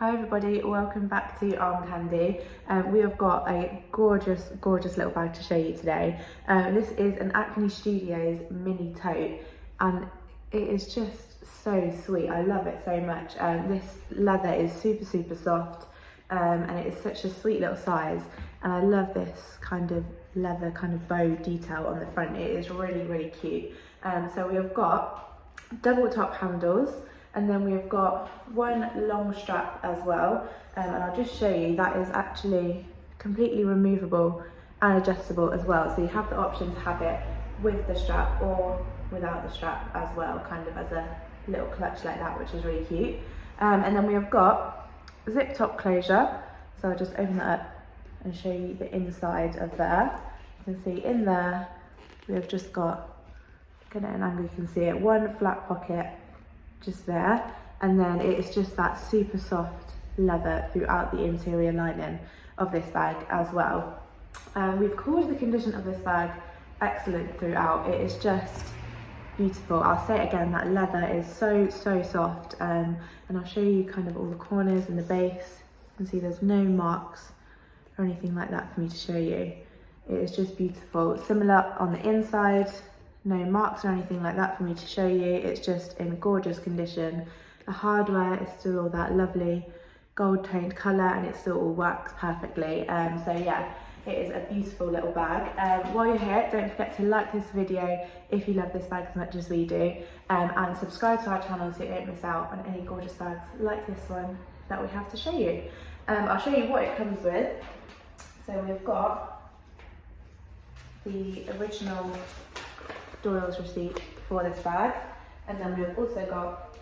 Hi everybody, welcome back to Arm Candy. We have got a gorgeous little bag to show you today. This is an Acne Studios mini tote and it is just so sweet. I love it so much. This leather is super soft and it is such a sweet little size, and I love this kind of leather kind of bow detail on the front. It is really cute. So we have got double top handles, and then we've got one long strap as well, and I'll just show you that is actually completely removable and adjustable as well, so you have the option to have it with the strap or without the strap as well, kind of as a little clutch like that, which is really cute. And then we have got zip top closure, so I'll just open that up and show you the inside of there. You can see in there we have just got, get it at an angle you can see it, one flat pocket just there, and then it is just that super soft leather throughout the interior lining of this bag as well. We've called the condition of this bag excellent throughout. It is just beautiful. I'll say it again, that leather is so soft, and I'll show you kind of all the corners and the base. You can see there's no marks or anything like that for me to show you. It is just beautiful. Similar on the inside, no marks or anything like that for me to show you. It's just in gorgeous condition. The hardware is still all that lovely gold toned colour, and it still all works perfectly. So yeah, it is a beautiful little bag. While you're here, don't forget to like this video if you love this bag as much as we do, and subscribe to our channel so you don't miss out on any gorgeous bags like this one that we have to show you. I'll show you what it comes with. So we've got the original Doyle's receipt for this bag, and then we've also got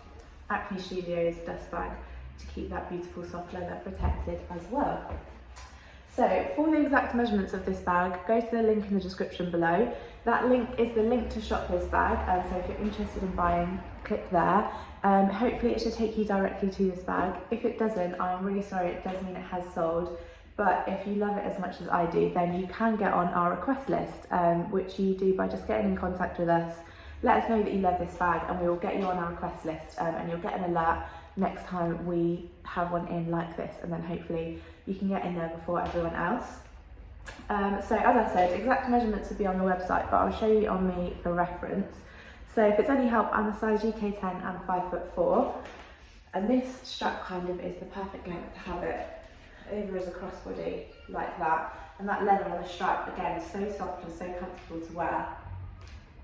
Acne Studios dust bag to keep that beautiful soft leather protected as well. So for the exact measurements of this bag, go to the link in the description below. That link is the link to shop this bag, so if you're interested in buying, click there. Hopefully it should take you directly to this bag. If it doesn't, I'm really sorry, it does mean it has sold. But if you love it as much as I do, then you can get on our request list, which you do by just getting in contact with us. Let us know that you love this bag and we will get you on our request list, and you'll get an alert next time we have one in like this, and then hopefully you can get in there before everyone else. So as I said, exact measurements will be on the website, but I'll show you on me for reference. So if it's any help, I'm a size UK 10 and 5'4", and this strap kind of is the perfect length to have it over as a crossbody like that, and that leather on the strap again is so soft and so comfortable to wear.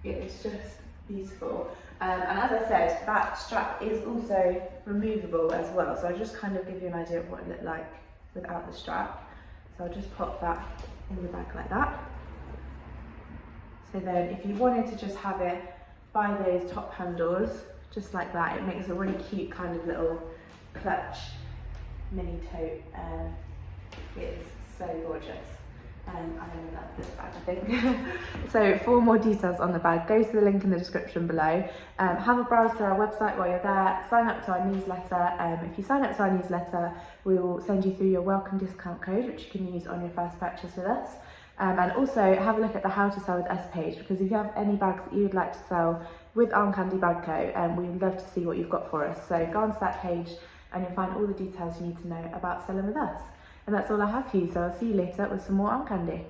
It is just beautiful, and as I said, that strap is also removable as well, so I'll just kind of give you an idea of what it looked like without the strap. So I'll just pop that in the bag like that. So then if you wanted to just have it by those top handles just like that, it makes a really cute kind of little clutch mini tote. It is so gorgeous. I'm gonna love this bag, I think. So for more details on the bag, go to the link in the description below. Have a browse through our website while you're there. Sign up to our newsletter. If you sign up to our newsletter, we will send you through your welcome discount code, which you can use on your first purchase with us. And also have a look at the How to Sell with Us page, because if you have any bags that you would like to sell with Arm Candy Bag Co, we would love to see what you've got for us. So go onto that page and you'll find all the details you need to know about selling with us. And that's all I have for you, so I'll see you later with some more Arm Candy.